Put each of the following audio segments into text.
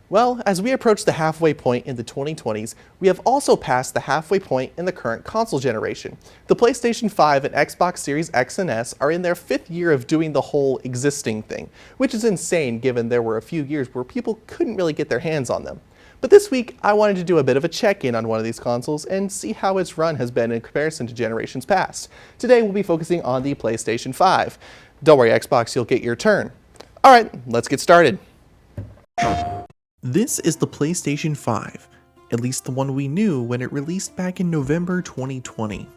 Well, as we approach the halfway point in the 2020s, we have also passed the halfway point in the current console generation. The PlayStation 5 and Xbox Series X and S are in their 5th year of doing the whole existing thing, which is insane given there were a few years where people couldn't really get their hands on them. But this week, I wanted to do a bit of a check-in on one of these consoles and see how its run has been in comparison to generations past. Today, we'll be focusing on the PlayStation 5. Don't worry, Xbox, you'll get your turn. Alright, let's get started. This is the PlayStation 5, at least the one we knew when it released back in November 2020.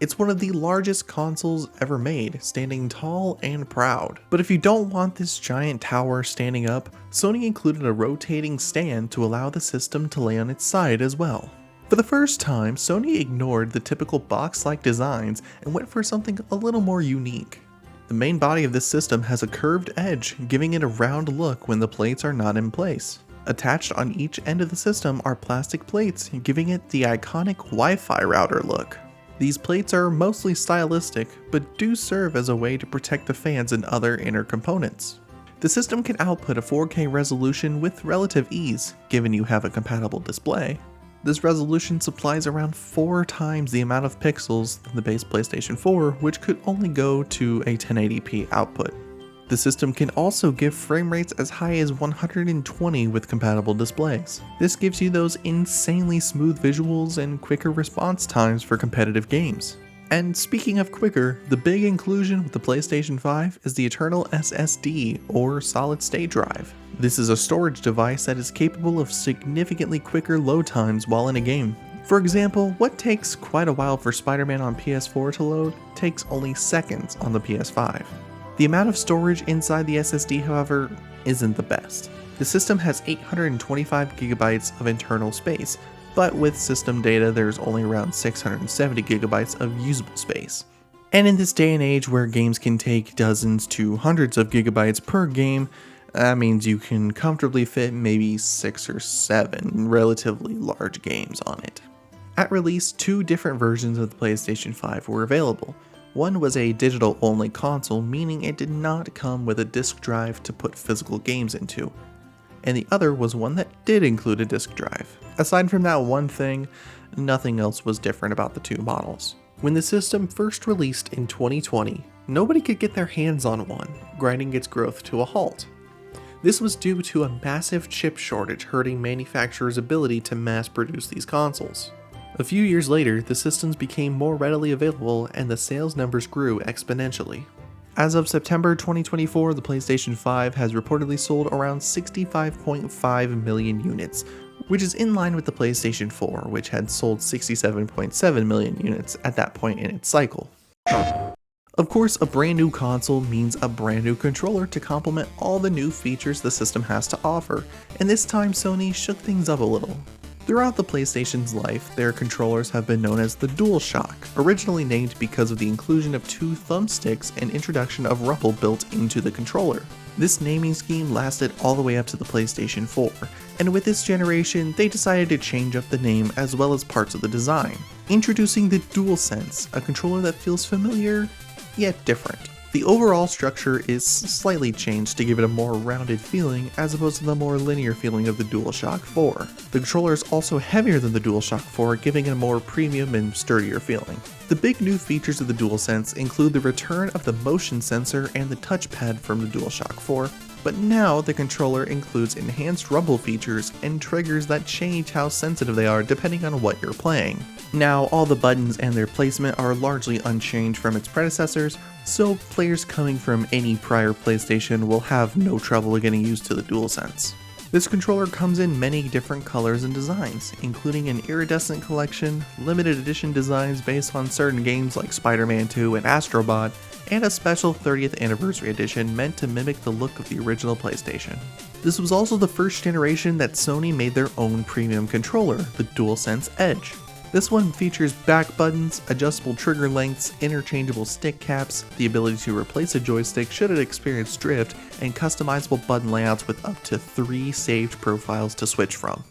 It's one of the largest consoles ever made, standing tall and proud. But if you don't want this giant tower standing up, Sony included a rotating stand to allow the system to lay on its side as well. For the first time, Sony ignored the typical box-like designs and went for something a little more unique. The main body of this system has a curved edge, giving it a round look when the plates are not in place. Attached on each end of the system are plastic plates, giving it the iconic Wi-Fi router look. These plates are mostly stylistic, but do serve as a way to protect the fans and other inner components. The system can output a 4K resolution with relative ease, given you have a compatible display. This resolution supplies around 4 times the amount of pixels than the base PlayStation 4, which could only go to a 1080p output. The system can also give frame rates as high as 120 with compatible displays. This gives you those insanely smooth visuals and quicker response times for competitive games. And speaking of quicker, the big inclusion with the PlayStation 5 is the internal SSD, or solid state drive. This is a storage device that is capable of significantly quicker load times while in a game. For example, what takes quite a while for Spider-Man on PS4 to load takes only seconds on the PS5. The amount of storage inside the SSD, however, isn't the best. The system has 825 gigabytes of internal space, but with system data there's only around 670 gigabytes of usable space. And in this day and age where games can take dozens to hundreds of gigabytes per game, that means you can comfortably fit maybe 6 or 7 relatively large games on it. At release, 2 different versions of the PlayStation 5 were available. One was a digital-only console, meaning it did not come with a disk drive to put physical games into, and the other was one that did include a disk drive. Aside from that one thing, nothing else was different about the 2 models. When the system first released in 2020, nobody could get their hands on one, grinding its growth to a halt. This was due to a massive chip shortage hurting manufacturers' ability to mass produce these consoles. A few years later, the systems became more readily available and the sales numbers grew exponentially. As of September 2024, the PlayStation 5 has reportedly sold around 65.5 million units, which is in line with the PlayStation 4, which had sold 67.7 million units at that point in its cycle. Of course, a brand new console means a brand new controller to complement all the new features the system has to offer, and this time Sony shook things up a little. Throughout the PlayStation's life, their controllers have been known as the DualShock, originally named because of the inclusion of 2 thumbsticks and introduction of rumble built into the controller. This naming scheme lasted all the way up to the PlayStation 4, and with this generation, they decided to change up the name as well as parts of the design, introducing the DualSense, a controller that feels familiar, yet different. The overall structure is slightly changed to give it a more rounded feeling as opposed to the more linear feeling of the DualShock 4. The controller is also heavier than the DualShock 4, giving it a more premium and sturdier feeling. The big new features of the DualSense include the return of the motion sensor and the touchpad from the DualShock 4, but now the controller includes enhanced rumble features and triggers that change how sensitive they are depending on what you're playing. Now, all the buttons and their placement are largely unchanged from its predecessors, so players coming from any prior PlayStation will have no trouble getting used to the DualSense. This controller comes in many different colors and designs, including an iridescent collection, limited edition designs based on certain games like Spider-Man 2 and Astro Bot, and a special 30th anniversary edition meant to mimic the look of the original PlayStation. This was also the first generation that Sony made their own premium controller, the DualSense Edge. This one features back buttons, adjustable trigger lengths, interchangeable stick caps, the ability to replace a joystick should it experience drift, and customizable button layouts with up to 3 saved profiles to switch from.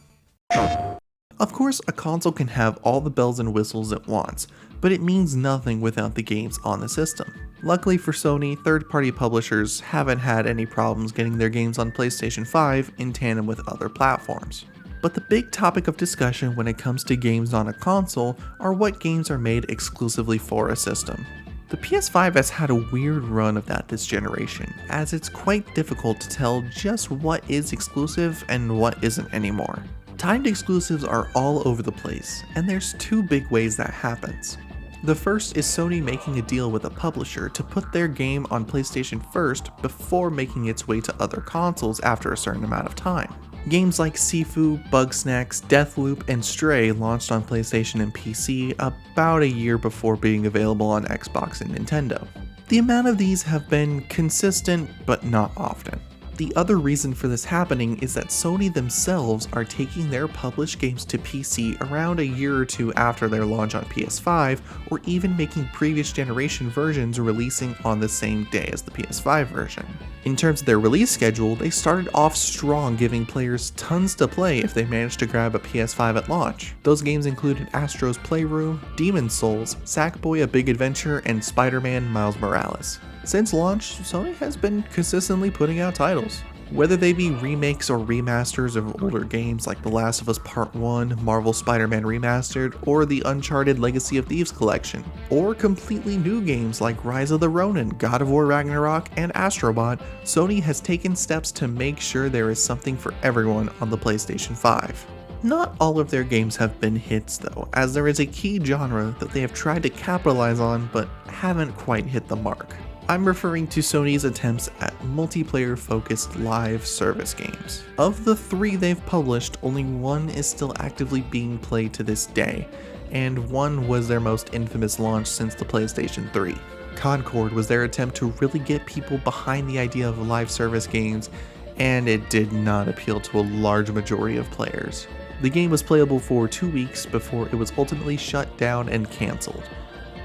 Of course, a console can have all the bells and whistles it wants, but it means nothing without the games on the system. Luckily for Sony, third-party publishers haven't had any problems getting their games on PlayStation 5 in tandem with other platforms. But the big topic of discussion when it comes to games on a console are what games are made exclusively for a system. The PS5 has had a weird run of that this generation, as it's quite difficult to tell just what is exclusive and what isn't anymore. Timed exclusives are all over the place, and there's two big ways that happens. The first is Sony making a deal with a publisher to put their game on PlayStation first before making its way to other consoles after a certain amount of time. Games like Sifu, Bugsnax, Deathloop, and Stray launched on PlayStation and PC about a year before being available on Xbox and Nintendo. The amount of these have been consistent, but not often. The other reason for this happening is that Sony themselves are taking their published games to PC around a year or two after their launch on PS5, or even making previous generation versions releasing on the same day as the PS5 version. In terms of their release schedule, they started off strong, giving players tons to play if they managed to grab a PS5 at launch. Those games included Astro's Playroom, Demon's Souls, Sackboy: A Big Adventure, and Spider-Man: Miles Morales. Since launch, Sony has been consistently putting out titles. Whether they be remakes or remasters of older games like The Last of Us Part 1, Marvel Spider-Man Remastered, or the Uncharted Legacy of Thieves collection, or completely new games like Rise of the Ronin, God of War Ragnarok, and Astrobot, Sony has taken steps to make sure there is something for everyone on the PlayStation 5. Not all of their games have been hits though, as there is a key genre that they have tried to capitalize on but haven't quite hit the mark. I'm referring to Sony's attempts at multiplayer-focused live service games. Of the 3 they've published, only 1 is still actively being played to this day, and 1 was their most infamous launch since the PlayStation 3. Concord was their attempt to really get people behind the idea of live service games, and it did not appeal to a large majority of players. The game was playable for 2 weeks before it was ultimately shut down and cancelled.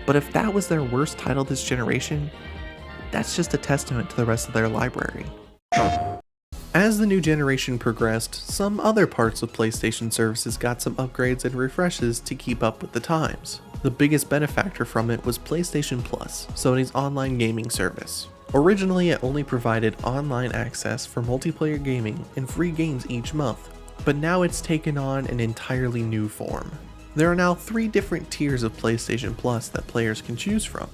But if that was their worst title this generation, that's just a testament to the rest of their library. As the new generation progressed, some other parts of PlayStation services got some upgrades and refreshes to keep up with the times. The biggest benefactor from it was PlayStation Plus, Sony's online gaming service. Originally, it only provided online access for multiplayer gaming and free games each month, but now it's taken on an entirely new form. There are now 3 different tiers of PlayStation Plus that players can choose from.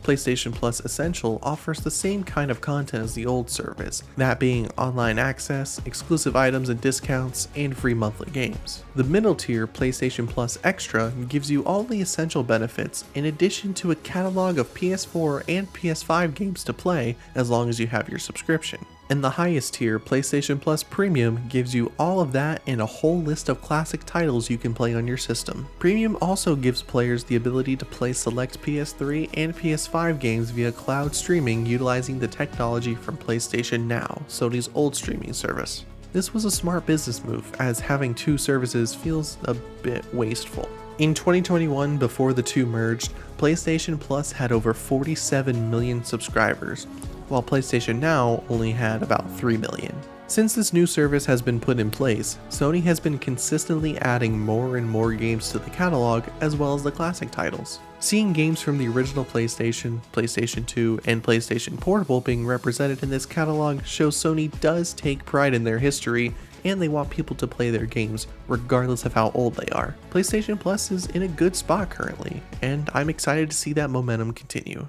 PlayStation Plus Essential offers the same kind of content as the old service, that being online access, exclusive items and discounts, and free monthly games. The middle tier, PlayStation Plus Extra, gives you all the essential benefits in addition to a catalog of PS4 and PS5 games to play as long as you have your subscription. And the highest tier, PlayStation Plus Premium, gives you all of that and a whole list of classic titles you can play on your system. Premium also gives players the ability to play select PS3 and PS5 games via cloud streaming utilizing the technology from PlayStation Now, Sony's old streaming service. This was a smart business move, as having 2 services feels a bit wasteful. In 2021, before the 2 merged, PlayStation Plus had over 47 million subscribers, while PlayStation Now only had about 3 million. Since this new service has been put in place, Sony has been consistently adding more and more games to the catalog as well as the classic titles. Seeing games from the original PlayStation, PlayStation 2, and PlayStation Portable being represented in this catalog shows Sony does take pride in their history, and they want people to play their games regardless of how old they are. PlayStation Plus is in a good spot currently, and I'm excited to see that momentum continue.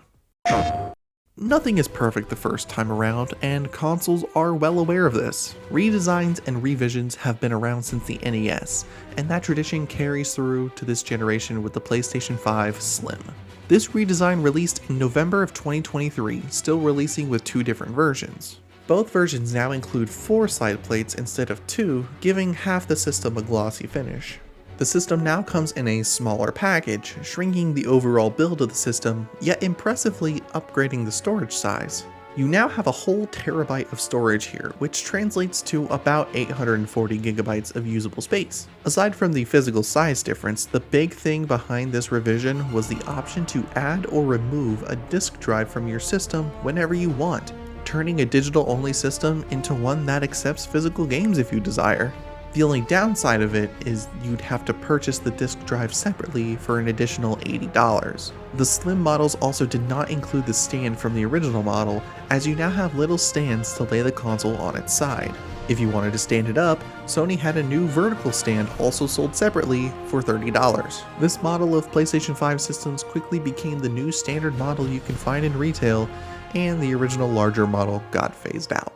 Nothing is perfect the first time around, and consoles are well aware of this. Redesigns and revisions have been around since the NES, and that tradition carries through to this generation with the PlayStation 5 Slim. This redesign released in November of 2023, still releasing with 2 different versions. Both versions now include 4 side plates instead of 2, giving half the system a glossy finish. The system now comes in a smaller package, shrinking the overall build of the system, yet impressively upgrading the storage size. You now have a whole terabyte of storage here, which translates to about 840 gigabytes of usable space. Aside from the physical size difference, the big thing behind this revision was the option to add or remove a disk drive from your system whenever you want, turning a digital-only system into one that accepts physical games if you desire. The only downside of it is you'd have to purchase the disk drive separately for an additional $80. The slim models also did not include the stand from the original model, as you now have little stands to lay the console on its side. If you wanted to stand it up, Sony had a new vertical stand also sold separately for $30. This model of PlayStation 5 systems quickly became the new standard model you can find in retail, and the original larger model got phased out.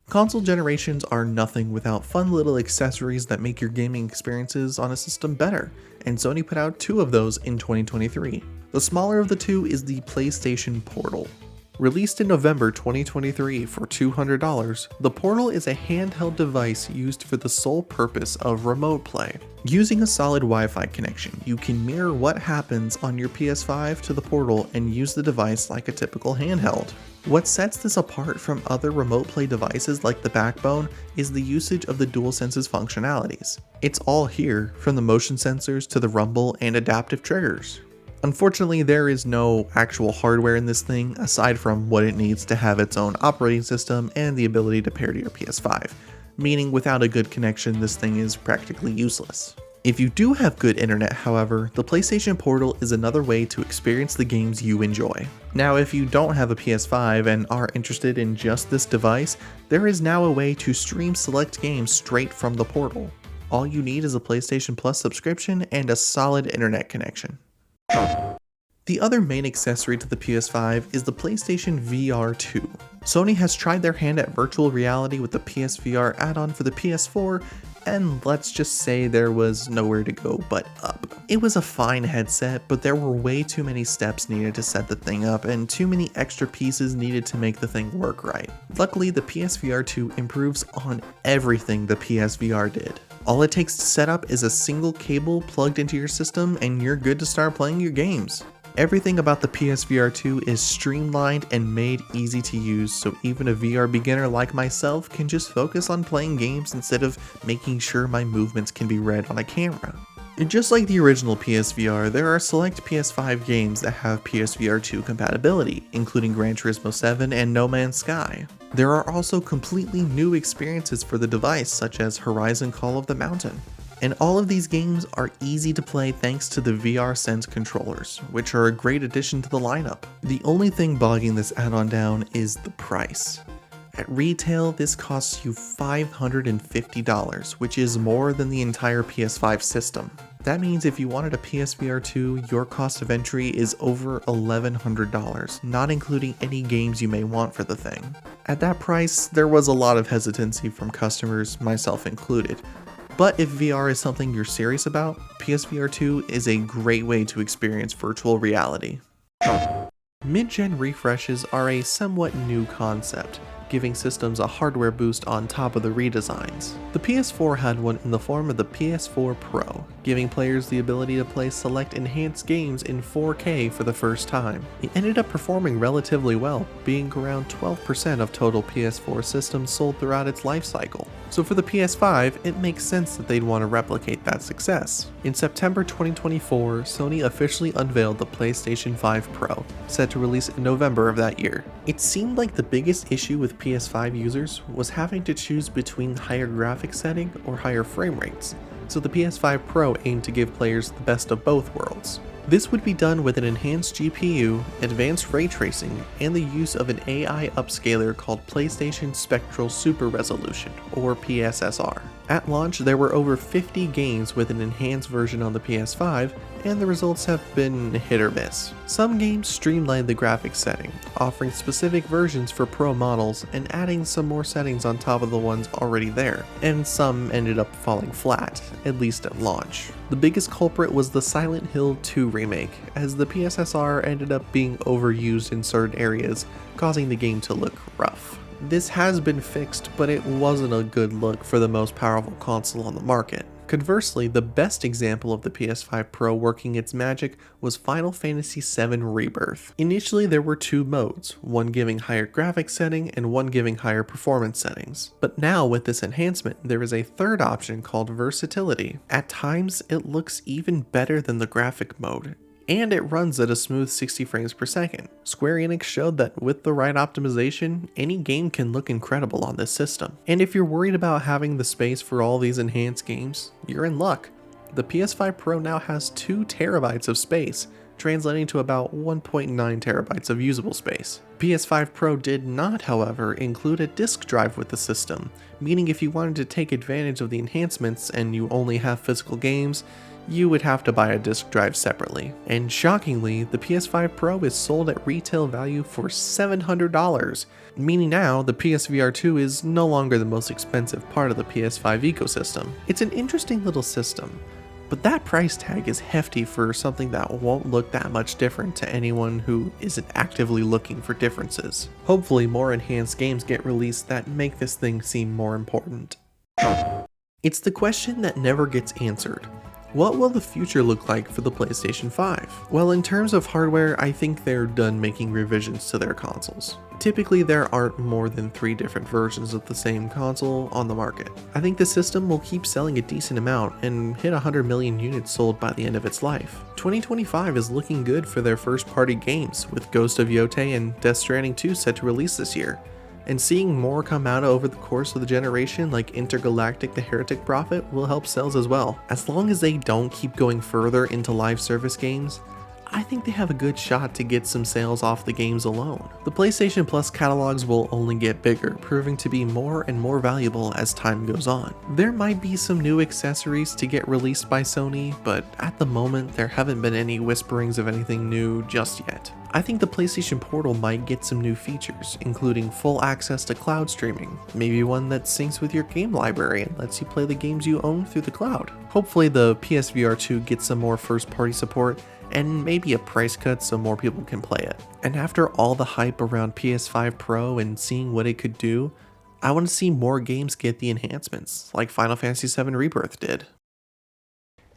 Console generations are nothing without fun little accessories that make your gaming experiences on a system better, and Sony put out 2 of those in 2023. The smaller of the 2 is the PlayStation Portal. Released in November 2023 for $200, the Portal is a handheld device used for the sole purpose of remote play. Using a solid Wi-Fi connection, you can mirror what happens on your PS5 to the Portal and use the device like a typical handheld. What sets this apart from other remote play devices like the Backbone is the usage of the DualSense's functionalities. It's all here, from the motion sensors to the rumble and adaptive triggers. Unfortunately, there is no actual hardware in this thing aside from what it needs to have its own operating system and the ability to pair to your PS5, meaning without a good connection this thing is practically useless. If you do have good internet, however, the PlayStation Portal is another way to experience the games you enjoy. Now, if you don't have a PS5 and are interested in just this device, there is now a way to stream select games straight from the Portal. All you need is a PlayStation Plus subscription and a solid internet connection. The other main accessory to the PS5 is the PlayStation VR 2. Sony has tried their hand at virtual reality with the PSVR add-on for the PS4, and let's just say there was nowhere to go but up. It was a fine headset, but there were way too many steps needed to set the thing up and too many extra pieces needed to make the thing work right. Luckily, the PSVR 2 improves on everything the PSVR did. All it takes to set up is a single cable plugged into your system and you're good to start playing your games. Everything about the PSVR 2 is streamlined and made easy to use, so even a VR beginner like myself can just focus on playing games instead of making sure my movements can be read on a camera. And just like the original PSVR, there are select PS5 games that have PSVR 2 compatibility, including Gran Turismo 7 and No Man's Sky. There are also completely new experiences for the device, such as Horizon Call of the Mountain. And all of these games are easy to play thanks to the VR Sense controllers, which are a great addition to the lineup. The only thing bogging this add-on down is the price. At retail, this costs you $550, which is more than the entire PS5 system. That means if you wanted a PSVR 2, your cost of entry is over $1,100, not including any games you may want for the thing. At that price, there was a lot of hesitancy from customers, myself included. But if VR is something you're serious about, PSVR 2 is a great way to experience virtual reality. Mid-gen refreshes are a somewhat new concept, giving systems a hardware boost on top of the redesigns. The PS4 had one in the form of the PS4 Pro, giving players the ability to play select enhanced games in 4K for the first time. It ended up performing relatively well, being around 12% of total PS4 systems sold throughout its life cycle. So for the PS5, it makes sense that they'd want to replicate that success. In September 2024, Sony officially unveiled the PlayStation 5 Pro, set to release in November of that year. It seemed like the biggest issue with PS5 users was having to choose between higher graphics setting or higher frame rates, so the PS5 Pro aimed to give players the best of both worlds. This would be done with an enhanced GPU, advanced ray tracing, and the use of an AI upscaler called PlayStation Spectral Super Resolution, or PSSR. At launch, there were over 50 games with an enhanced version on the PS5, and the results have been hit or miss. Some games streamlined the graphics setting, offering specific versions for Pro models and adding some more settings on top of the ones already there, and some ended up falling flat, at least at launch. The biggest culprit was the Silent Hill 2 remake, as the PSSR ended up being overused in certain areas, causing the game to look rough. This has been fixed, but it wasn't a good look for the most powerful console on the market. Conversely, the best example of the PS5 Pro working its magic was Final Fantasy VII Rebirth. Initially, there were 2 modes, one giving higher graphics setting and one giving higher performance settings. But now with this enhancement, there is a third option called Versatility. At times, it looks even better than the graphic mode. and it runs at a smooth 60 frames per second. Square Enix showed that with the right optimization, any game can look incredible on this system. And if you're worried about having the space for all these enhanced games, you're in luck. The PS5 Pro now has 2 terabytes of space, translating to about 1.9 terabytes of usable space. PS5 Pro did not, however, include a disk drive with the system, meaning if you wanted to take advantage of the enhancements and you only have physical games, you would have to buy a disk drive separately. And shockingly, the PS5 Pro is sold at retail value for $700, meaning now the PSVR 2 is no longer the most expensive part of the PS5 ecosystem. It's an interesting little system, but that price tag is hefty for something that won't look that much different to anyone who isn't actively looking for differences. Hopefully more enhanced games get released that make this thing seem more important. It's the question that never gets answered. What will the future look like for the PlayStation 5? Well, in terms of hardware, I think they're done making revisions to their consoles. Typically, there aren't more than 3 different versions of the same console on the market. I think the system will keep selling a decent amount and hit 100 million units sold by the end of its life. 2025 is looking good for their first-party games, with Ghost of Yotei and Death Stranding 2 set to release this year. And seeing more come out over the course of the generation like Intergalactic the Heretic Prophet will help sales as well. As long as they don't keep going further into live service games, I think they have a good shot to get some sales off the games alone. The PlayStation Plus catalogs will only get bigger, proving to be more and more valuable as time goes on. There might be some new accessories to get released by Sony, but at the moment there haven't been any whisperings of anything new just yet. I think the PlayStation Portal might get some new features, including full access to cloud streaming, maybe one that syncs with your game library and lets you play the games you own through the cloud. Hopefully the PSVR 2 gets some more first-party support, and maybe a price cut so more people can play it. And after all the hype around PS5 Pro and seeing what it could do, I want to see more games get the enhancements, like Final Fantasy VII Rebirth did.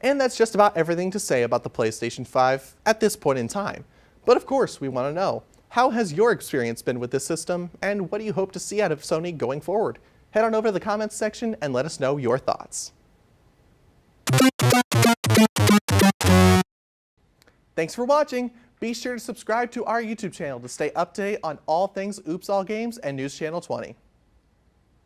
And that's just about everything to say about the PlayStation 5 at this point in time. But of course, we want to know, how has your experience been with this system, and what do you hope to see out of Sony going forward? Head on over to the comments section and let us know your thoughts. Thanks for watching. Be sure to subscribe to our YouTube channel to stay up to date on all things Oops All Games and News Channel 20.